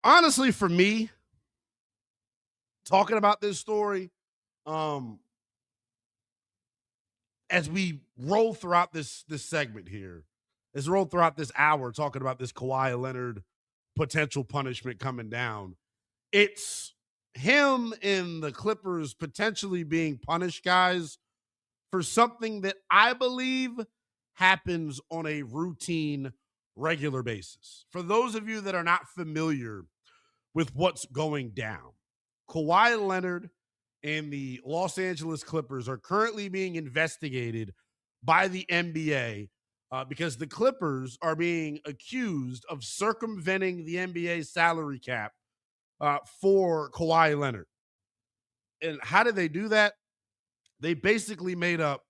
Honestly, for me, talking about this story, um, as we roll throughout this segment here, as we roll throughout this hour talking about this Kawhi Leonard potential punishment coming down, it's him and the Clippers potentially being punished, guys, for something that I believe happens on a routine, regular basis. For those of you that are not familiar with what's going down, Kawhi Leonard and the Los Angeles Clippers are currently being investigated by the NBA because the Clippers are being accused of circumventing the NBA salary cap for Kawhi Leonard. And how did they do that? They basically made up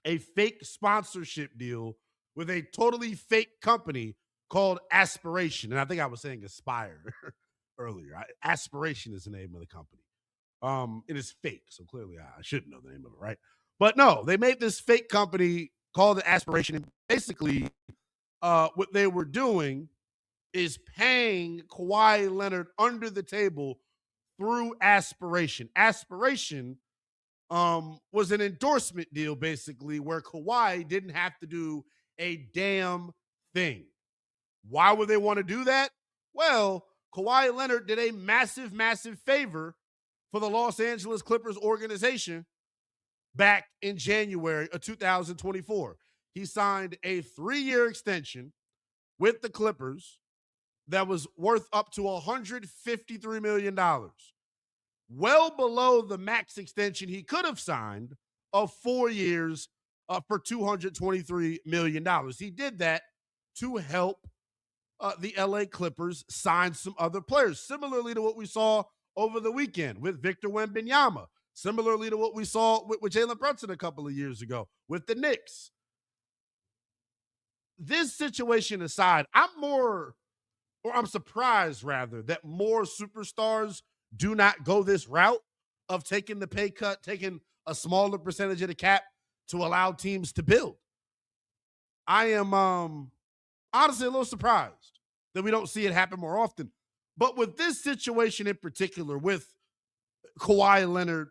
a fake sponsorship deal with a totally fake company called Aspiration. And I think I was saying Aspire earlier. Aspiration is the name of the company. It is fake, so clearly I shouldn't know the name of it, right? But no, they made this fake company called Aspiration. And basically, what they were doing is paying Kawhi Leonard under the table through Aspiration. Aspiration was an endorsement deal, basically, where Kawhi didn't have to do a damn thing. Why would they want to do that? Well, Kawhi Leonard did a massive, massive favor for the Los Angeles Clippers organization back in January of 2024. He signed a 3-year extension with the Clippers that was worth up to $153 million. Well below the max extension he could have signed of 4 years for $223 million. He did that to help the LA Clippers sign some other players, similarly to what we saw over the weekend with Victor Wembanyama, similarly to what we saw with Jalen Brunson a couple of years ago with the Knicks. This situation aside, I'm surprised rather that more superstars do not go this route of taking the pay cut, taking a smaller percentage of the cap to allow teams to build. I am honestly a little surprised that we don't see it happen more often. But with this situation in particular, with Kawhi Leonard,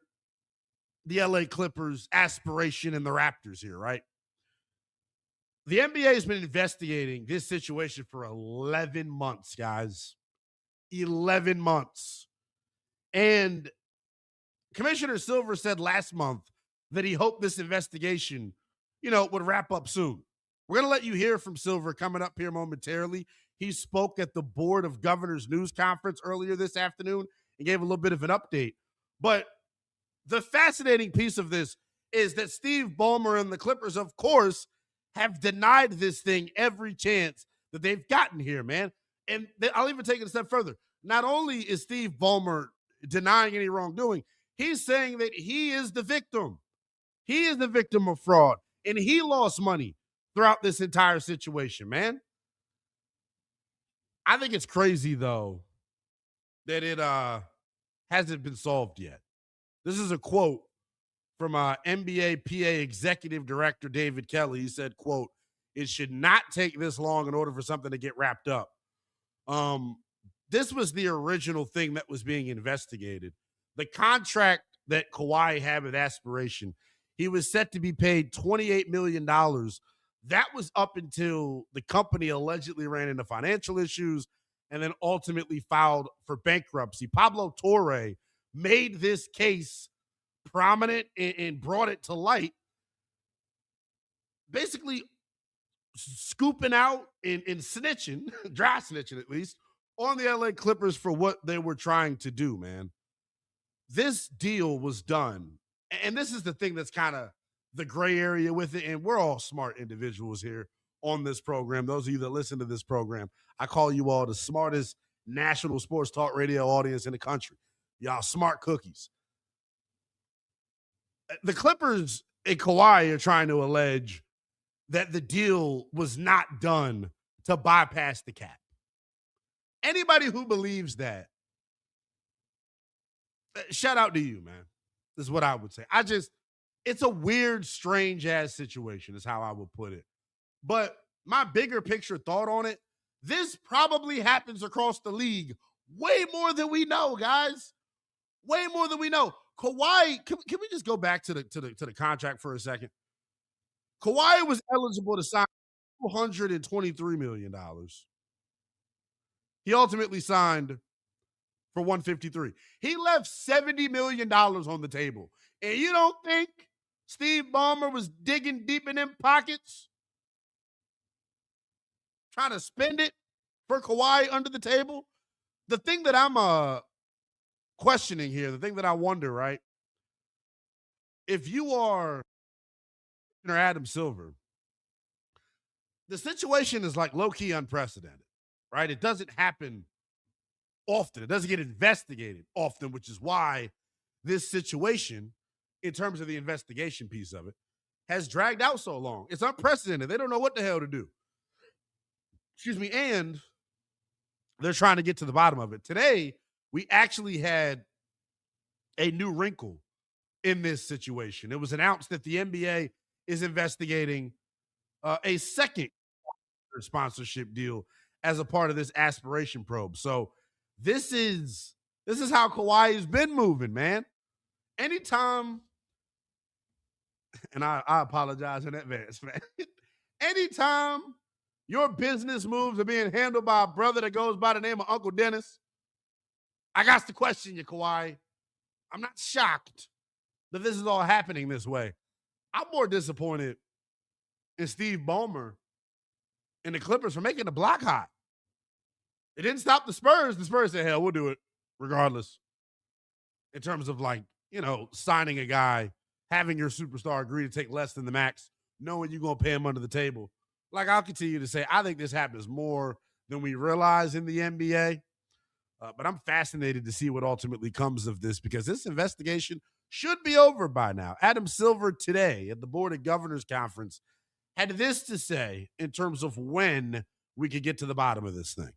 the LA Clippers, Aspiration, and the Raptors here, right? The NBA has been investigating this situation for 11 months, guys. 11 months. And Commissioner Silver said last month that he hoped this investigation, would wrap up soon. We're going to let you hear from Silver coming up here momentarily. He spoke at the Board of Governors news conference earlier this afternoon and gave a little bit of an update. But the fascinating piece of this is that Steve Ballmer and the Clippers, of course, have denied this thing every chance that they've gotten here, man. And I'll even take it a step further. Not only is Steve Ballmer denying any wrongdoing, he's saying that he is the victim. He is the victim of fraud, and he lost money throughout this entire situation, man. I think it's crazy, though, that it hasn't been solved yet. This is a quote from NBA PA Executive Director David Kelly. He said, quote, "It should not take this long in order for something to get wrapped up." This was the original thing that was being investigated. The contract that Kawhi had with Aspiration, he was set to be paid $28 million. That was up until the company allegedly ran into financial issues and then ultimately filed for bankruptcy. Pablo Torre made this case prominent and brought it to light, basically scooping out and snitching, dry snitching at least, on the LA Clippers for what they were trying to do, man. This deal was done, and this is the thing that's kind of the gray area with it, and we're all smart individuals here on this program. Those of you that listen to this program, I call you all the smartest national sports talk radio audience in the country. Y'all smart cookies. The Clippers and Kawhi are trying to allege that the deal was not done to bypass the cap. Anybody who believes that, shout out to you, man. This is what I would say. It's a weird, strange ass situation is how I would put it. But my bigger picture thought on it, This probably happens across the league way more than we know, guys. Way more than we know. Kawhi, can we just go back to the contract for a second? Kawhi was eligible to sign $223 million. He ultimately signed for 153. He left $70 million on the table. And you don't think Steve Ballmer was digging deep in them pockets, trying to spend it for Kawhi under the table? The thing that I'm questioning here, the thing that I wonder, right? If you are Adam Silver, the situation is like low-key unprecedented, right? It doesn't happen often. It doesn't get investigated often, which is why this situation, in terms of the investigation piece of it, has dragged out so long. It's unprecedented. They don't know what the hell to do. Excuse me. And they're trying to get to the bottom of it. Today, we actually had a new wrinkle in this situation. It was announced that the NBA is investigating a second sponsorship deal as a part of this aspiration probe. So this is how Kawhi has been moving, man. Anytime, and I apologize in advance, man. Anytime your business moves are being handled by a brother that goes by the name of Uncle Dennis, I got to question you, Kawhi. I'm not shocked that this is all happening this way. I'm more disappointed in Steve Ballmer and the Clippers for making the block hot. It didn't stop the Spurs. The Spurs said, hell, we'll do it regardless. In terms of signing a guy, having your superstar agree to take less than the max, knowing you're going to pay him under the table. Like, I'll continue to say, I think this happens more than we realize in the NBA. But I'm fascinated to see what ultimately comes of this, because this investigation should be over by now. Adam Silver today at the Board of Governors Conference had this to say in terms of when we could get to the bottom of this thing.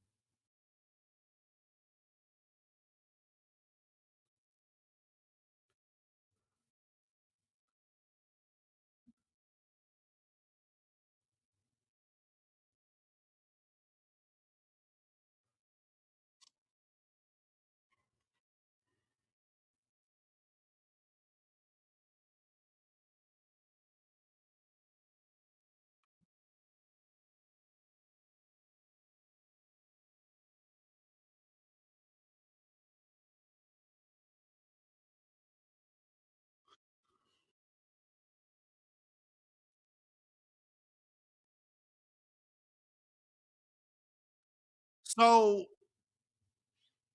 So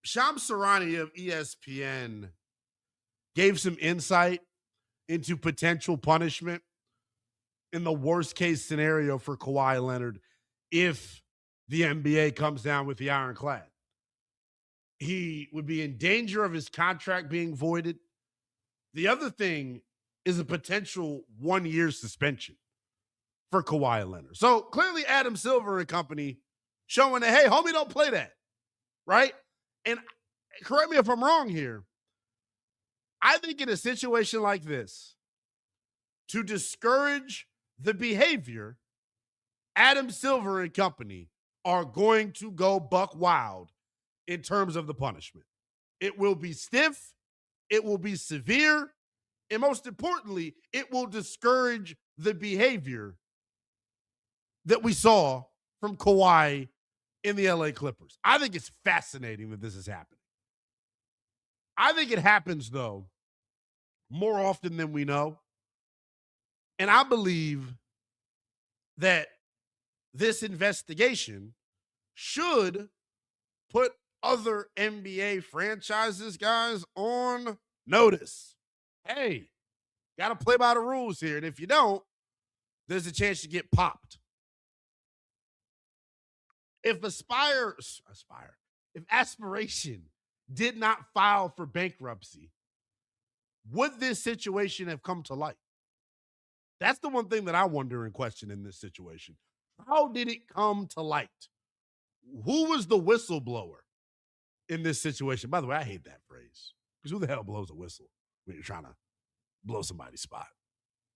Shams Charania of ESPN gave some insight into potential punishment in the worst case scenario for Kawhi Leonard if the NBA comes down with the ironclad. He would be in danger of his contract being voided. The other thing is a potential 1-year suspension for Kawhi Leonard. So clearly Adam Silver and company showing that, hey, homie, don't play that, right? And correct me if I'm wrong here. I think in a situation like this, to discourage the behavior, Adam Silver and company are going to go buck wild in terms of the punishment. It will be stiff, it will be severe, and most importantly, it will discourage the behavior that we saw from Kawhi in the LA Clippers. I think it's fascinating that this is happening. I think it happens, though, more often than we know. And I believe that this investigation should put other NBA franchises, guys, on notice. Hey, got to play by the rules here. And if you don't, there's a chance you get popped. If if Aspiration did not file for bankruptcy, would this situation have come to light? That's the one thing that I wonder and question in this situation. How did it come to light? Who was the whistleblower in this situation? By the way, I hate that phrase, because who the hell blows a whistle when you're trying to blow somebody's spot?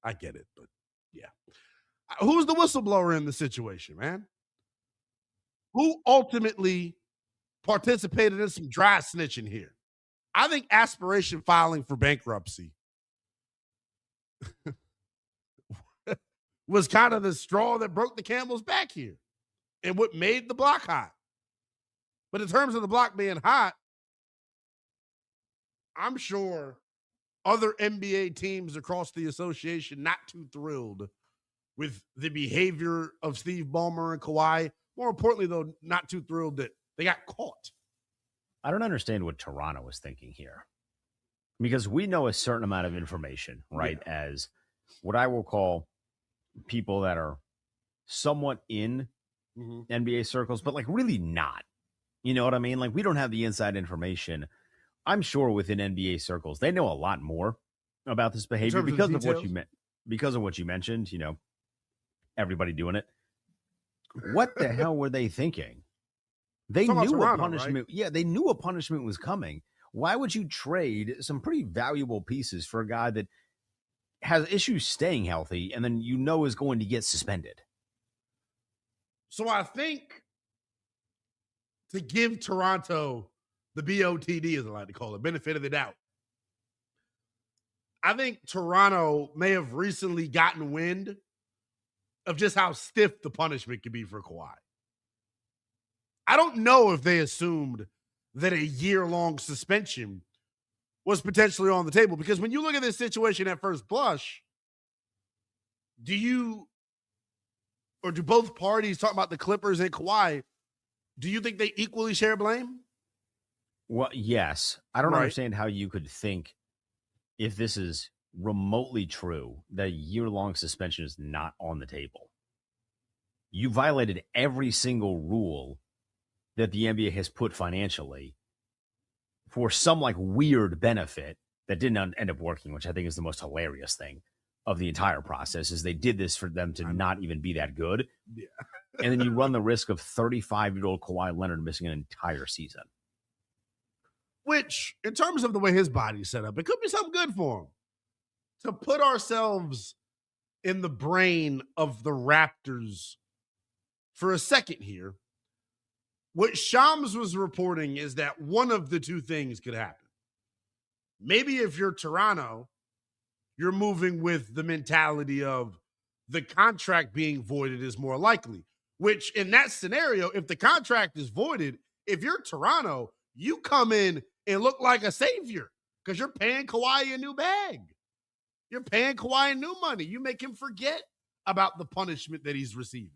I get it, but yeah. Who's the whistleblower in the situation, man? who ultimately participated in some dry snitching here? I think aspiration filing for bankruptcy was kind of the straw that broke the camel's back here and what made the block hot. But in terms of the block being hot, I'm sure other NBA teams across the association not too thrilled with the behavior of Steve Ballmer and Kawhi. More importantly, though, not too thrilled that they got caught. I don't understand what Toronto was thinking here, because we know a certain amount of information, right? Yeah. As what I will call people that are somewhat in NBA circles, but like really not. You know what I mean? Like, we don't have the inside information. I'm sure within NBA circles, they know a lot more about this behavior because of what you meant. Because of what you mentioned, you know, everybody doing it. What the hell were they thinking? They knew Toronto, a punishment. Right? Yeah, they knew a punishment was coming. Why would you trade some pretty valuable pieces for a guy that has issues staying healthy and then you know is going to get suspended? So I think to give Toronto the BOTD, as I like to call it, benefit of the doubt, I think Toronto may have recently gotten wind of just how stiff the punishment could be for Kawhi. I don't know if they assumed that a year-long suspension was potentially on the table, because when you look at this situation at first blush, do both parties, talking about the Clippers and Kawhi, do you think they equally share blame? Well, yes. I don't understand how you could think, if this is remotely true, that a year-long suspension is not on the table. You violated every single rule that the NBA has put financially for some like weird benefit that didn't end up working, which I think is the most hilarious thing of the entire process, is they did this for them to not even be that good. Yeah. And then you run the risk of 35-year-old Kawhi Leonard missing an entire season. Which, in terms of the way his body's set up, it could be something good for him. To put ourselves in the brain of the Raptors for a second here, what Shams was reporting is that one of the two things could happen. Maybe if you're Toronto, you're moving with the mentality of the contract being voided is more likely, which in that scenario, if the contract is voided, if you're Toronto, you come in and look like a savior because you're paying Kawhi a new bag. You're paying Kawhi new money. You make him forget about the punishment that he's receiving.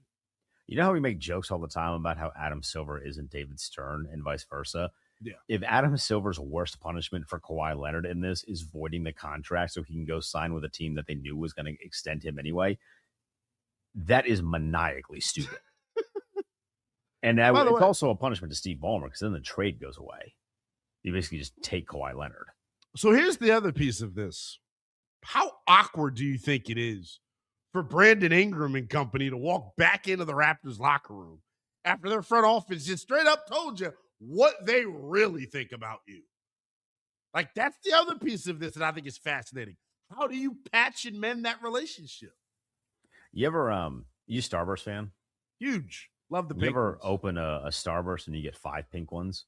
You know how we make jokes all the time about how Adam Silver isn't David Stern and vice versa? Yeah. If Adam Silver's worst punishment for Kawhi Leonard in this is voiding the contract so he can go sign with a team that they knew was going to extend him anyway, that is maniacally stupid. And it's also a punishment to Steve Ballmer, because then the trade goes away. You basically just take Kawhi Leonard. So here's the other piece of this. How awkward do you think it is for Brandon Ingram and company to walk back into the Raptors locker room after their front office just straight up told you what they really think about you? Like, that's the other piece of this that I think is fascinating. How do you patch and mend that relationship? You ever, you Starburst fan? Huge. Love the pink You ever ones. open a Starburst and you get 5 pink ones?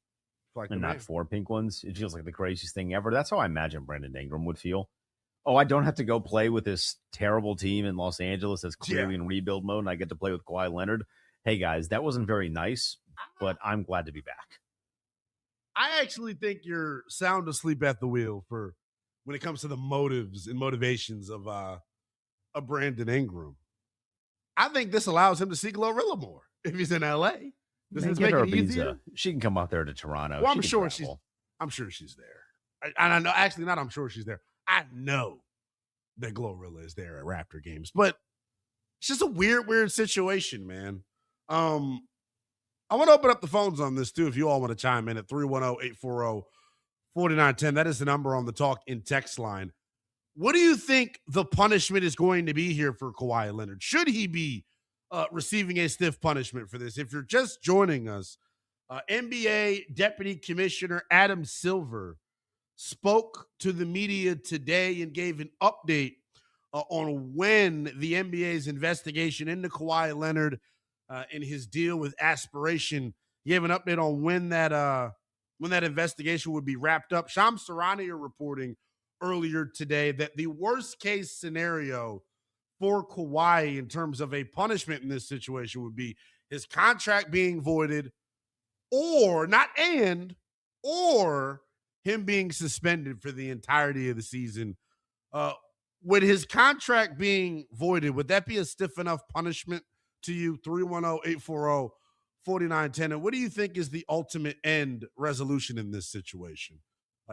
Like and not 4 pink ones? It feels like the craziest thing ever. That's how I imagine Brandon Ingram would feel. Oh, I don't have to go play with this terrible team in Los Angeles that's clearly in rebuild mode, and I get to play with Kawhi Leonard. Hey, guys, that wasn't very nice, but I'm glad to be back. I actually think you're sound asleep at the wheel for when it comes to the motives and motivations of Brandon Ingram. I think this allows him to see Glorilla more if he's in L.A. Does this make it easier? She can come out there to Toronto. Well, I'm sure she's there. I know. Actually, not I'm sure she's there. I know that Glorilla is there at Raptor games, but it's just a weird situation, man. I want to open up the phones on this too. If you all want to chime in at 310-840-4910, that is the number on the talk in text line. What do you think the punishment is going to be here for Kawhi Leonard? Should he be receiving a stiff punishment for this? If you're just joining us, NBA Deputy Commissioner Adam Silver spoke to the media today and gave an update on when the NBA's investigation into Kawhi Leonard in his deal with Aspiration. He gave an update on when that investigation would be wrapped up. Shams Charania reporting earlier today that the worst case scenario for Kawhi in terms of a punishment in this situation would be his contract being voided, or him being suspended for the entirety of the season. With his contract being voided, would that be a stiff enough punishment to you? 310-840-4910. And what do you think is the ultimate end resolution in this situation?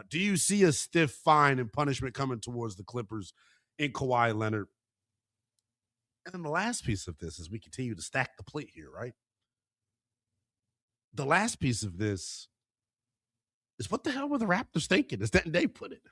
Do you see a stiff fine and punishment coming towards the Clippers in Kawhi Leonard? And then the last piece of this, as we continue to stack the plate here, right? The last piece of this is, what the hell were the Raptors thinking? As Denton Day put it,